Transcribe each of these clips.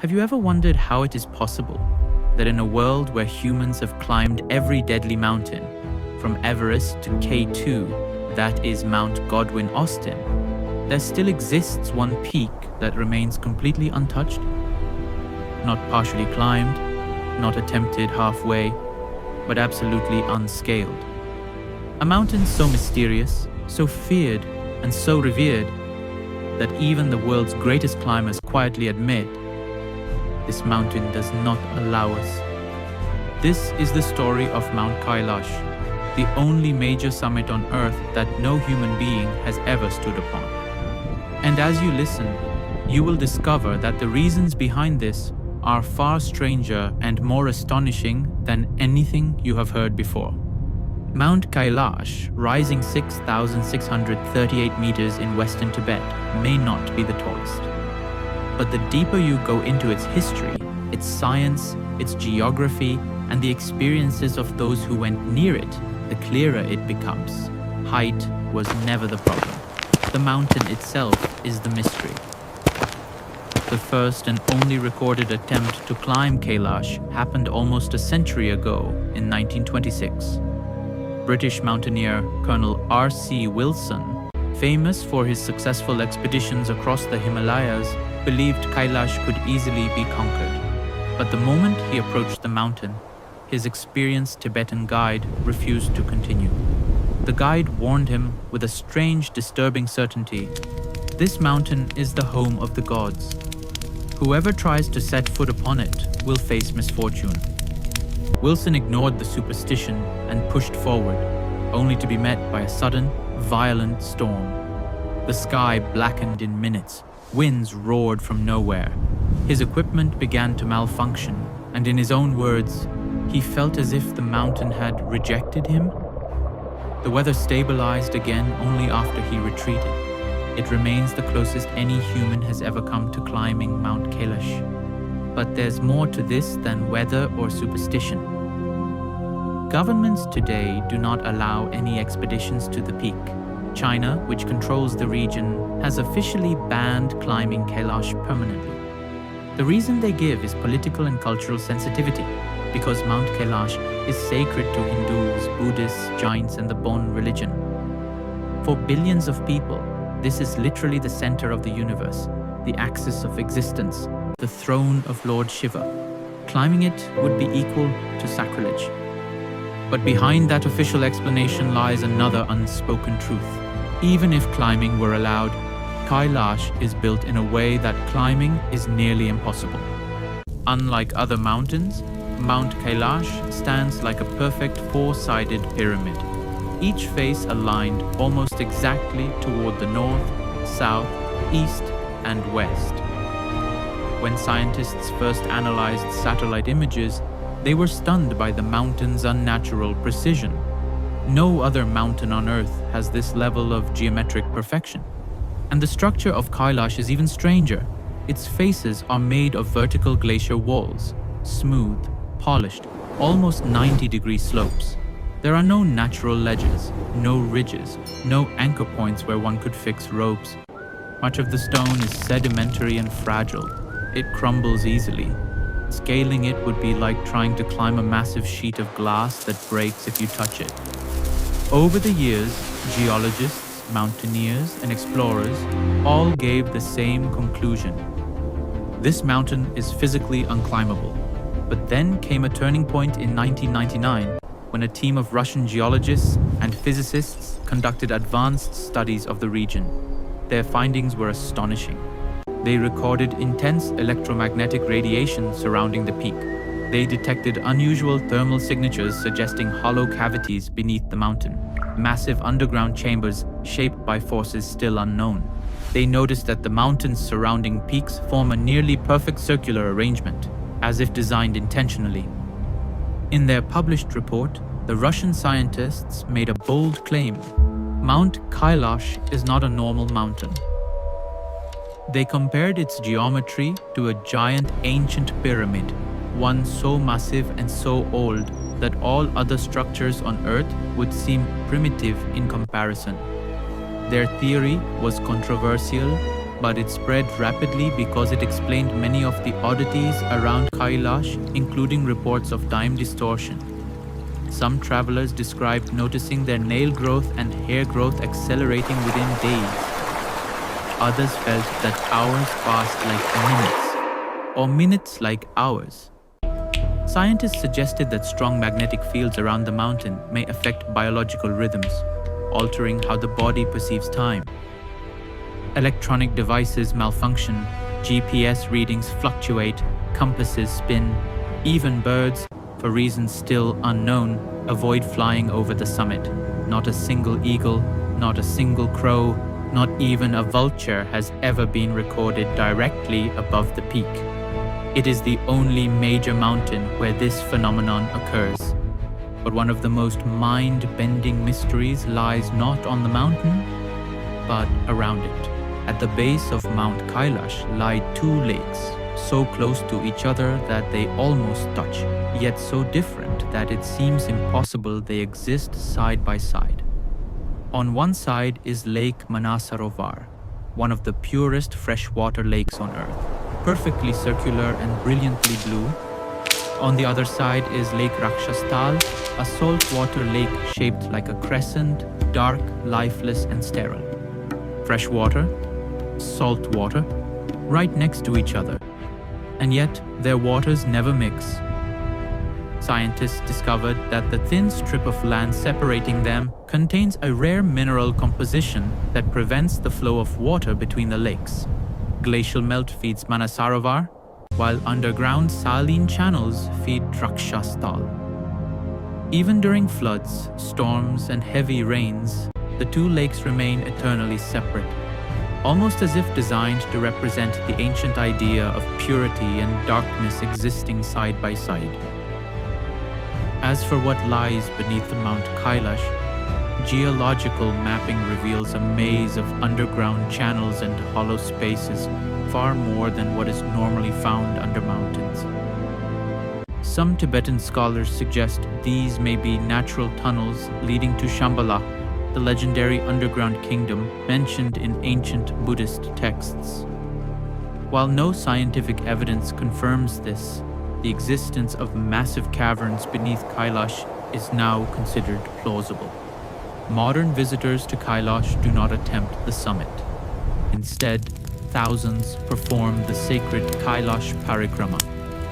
Have you ever wondered how it is possible that in a world where humans have climbed every deadly mountain, from Everest to K2, that is Mount Godwin Austen, there still exists one peak that remains completely untouched? Not partially climbed, not attempted halfway, but absolutely unscaled. A mountain so mysterious, so feared, and so revered that even the world's greatest climbers quietly admit this mountain does not allow us. This is the story of Mount Kailash, the only major summit on Earth that no human being has ever stood upon. And as you listen, you will discover that the reasons behind this are far stranger and more astonishing than anything you have heard before. Mount Kailash, rising 6,638 meters in western Tibet, may not be the tallest. But the deeper you go into its history, its science, its geography, and the experiences of those who went near it, the clearer it becomes. Height was never the problem. The mountain itself is the mystery. The first and only recorded attempt to climb Kailash happened almost a century ago in 1926. British mountaineer Colonel R.C. Wilson, famous for his successful expeditions across the Himalayas, believed Kailash could easily be conquered. But the moment he approached the mountain, his experienced Tibetan guide refused to continue. The guide warned him with a strange, disturbing certainty. This mountain is the home of the gods. Whoever tries to set foot upon it will face misfortune. Wilson ignored the superstition and pushed forward, only to be met by a sudden, violent storm. The sky blackened in minutes. Winds roared from nowhere. His equipment began to malfunction, and in his own words, he felt as if the mountain had rejected him. The weather stabilized again only after he retreated. It remains the closest any human has ever come to climbing Mount Kailash. But there's more to this than weather or superstition. Governments today do not allow any expeditions to the peak. China, which controls the region, has officially banned climbing Kailash permanently. The reason they give is political and cultural sensitivity, because Mount Kailash is sacred to Hindus, Buddhists, Jains, and the Bon religion. For billions of people, this is literally the center of the universe, the axis of existence, the throne of Lord Shiva. Climbing it would be equal to sacrilege. But behind that official explanation lies another unspoken truth. Even if climbing were allowed, Kailash is built in a way that climbing is nearly impossible. Unlike other mountains, Mount Kailash stands like a perfect four-sided pyramid, each face aligned almost exactly toward the north, south, east, and west. When scientists first analyzed satellite images, they were stunned by the mountain's unnatural precision. No other mountain on Earth has this level of geometric perfection. And the structure of Kailash is even stranger. Its faces are made of vertical glacier walls, smooth, polished, almost 90-degree slopes. There are no natural ledges, no ridges, no anchor points where one could fix ropes. Much of the stone is sedimentary and fragile. It crumbles easily. Scaling it would be like trying to climb a massive sheet of glass that breaks if you touch it. Over the years, geologists, mountaineers, and explorers all gave the same conclusion. This mountain is physically unclimbable. But then came a turning point in 1999 when a team of Russian geologists and physicists conducted advanced studies of the region. Their findings were astonishing. They recorded intense electromagnetic radiation surrounding the peak. They detected unusual thermal signatures suggesting hollow cavities beneath the mountain, massive underground chambers shaped by forces still unknown. They noticed that the mountains surrounding peaks form a nearly perfect circular arrangement, as if designed intentionally. In their published report, the Russian scientists made a bold claim. Mount Kailash is not a normal mountain. They compared its geometry to a giant ancient pyramid, one so massive and so old that all other structures on Earth would seem primitive in comparison. Their theory was controversial, but it spread rapidly because it explained many of the oddities around Kailash, including reports of time distortion. Some travelers described noticing their nail growth and hair growth accelerating within days. Others felt that hours passed like minutes, or minutes like hours. Scientists suggested that strong magnetic fields around the mountain may affect biological rhythms, altering how the body perceives time. Electronic devices malfunction, GPS readings fluctuate, compasses spin, even birds, for reasons still unknown, avoid flying over the summit. Not a single eagle, not a single crow, not even a vulture has ever been recorded directly above the peak. It is the only major mountain where this phenomenon occurs. But one of the most mind-bending mysteries lies not on the mountain, but around it. At the base of Mount Kailash lie two lakes, so close to each other that they almost touch, yet so different that it seems impossible they exist side by side. On one side is Lake Manasarovar, one of the purest freshwater lakes on Earth, perfectly circular and brilliantly blue. On the other side is Lake Rakshastal, a saltwater lake shaped like a crescent, dark, lifeless and sterile. Freshwater, saltwater, right next to each other, and yet their waters never mix. Scientists discovered that the thin strip of land separating them contains a rare mineral composition that prevents the flow of water between the lakes. Glacial melt feeds Manasarovar, while underground saline channels feed Rakshastal. Even during floods, storms, and heavy rains, the two lakes remain eternally separate, almost as if designed to represent the ancient idea of purity and darkness existing side by side. As for what lies beneath Mount Kailash, geological mapping reveals a maze of underground channels and hollow spaces, far more than what is normally found under mountains. Some Tibetan scholars suggest these may be natural tunnels leading to Shambhala, the legendary underground kingdom mentioned in ancient Buddhist texts. While no scientific evidence confirms this, the existence of massive caverns beneath Kailash is now considered plausible. Modern visitors to Kailash do not attempt the summit. Instead, thousands perform the sacred Kailash Parikrama,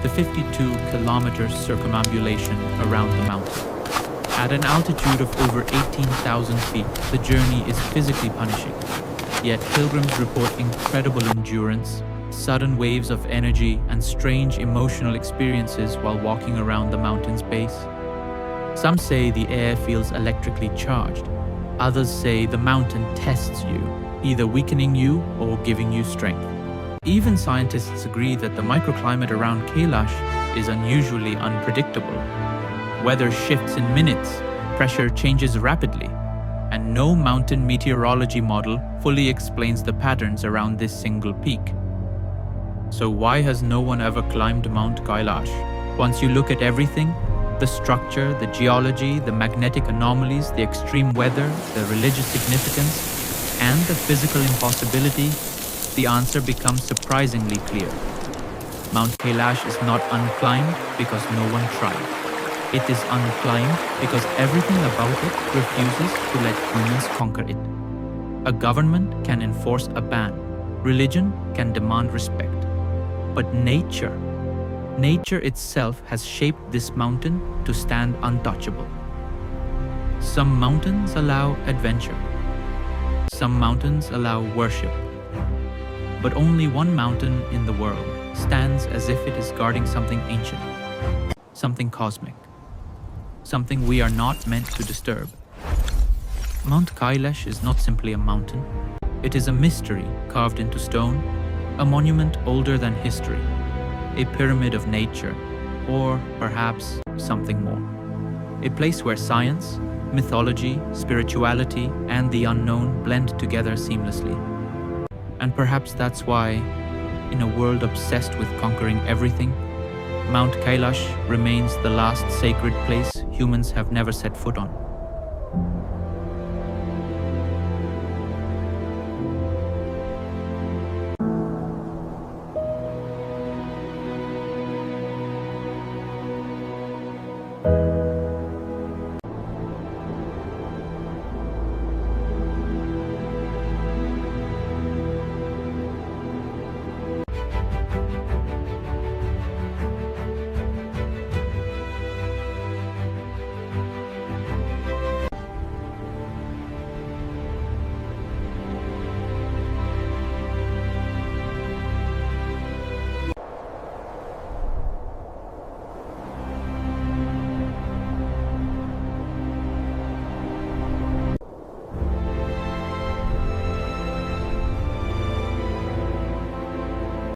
the 52-kilometer circumambulation around the mountain. At an altitude of over 18,000 feet, the journey is physically punishing. Yet pilgrims report incredible endurance, sudden waves of energy, and strange emotional experiences while walking around the mountain's base. Some say the air feels electrically charged. Others say the mountain tests you, either weakening you or giving you strength. Even scientists agree that the microclimate around Kailash is unusually unpredictable. Weather shifts in minutes, pressure changes rapidly, and no mountain meteorology model fully explains the patterns around this single peak. So why has no one ever climbed Mount Kailash? Once you look at everything, the structure, the geology, the magnetic anomalies, the extreme weather, the religious significance, and the physical impossibility, the answer becomes surprisingly clear. Mount Kailash is not unclimbed because no one tried. It is unclimbed because everything about it refuses to let humans conquer it. A government can enforce a ban. Religion can demand respect. But nature itself has shaped this mountain to stand untouchable. Some mountains allow adventure. Some mountains allow worship. But only one mountain in the world stands as if it is guarding something ancient, something cosmic, something we are not meant to disturb. Mount Kailash is not simply a mountain. It is a mystery carved into stone, a monument older than history, a pyramid of nature, or perhaps something more. A place where science, mythology, spirituality, and the unknown blend together seamlessly. And perhaps that's why, in a world obsessed with conquering everything, Mount Kailash remains the last sacred place humans have never set foot on.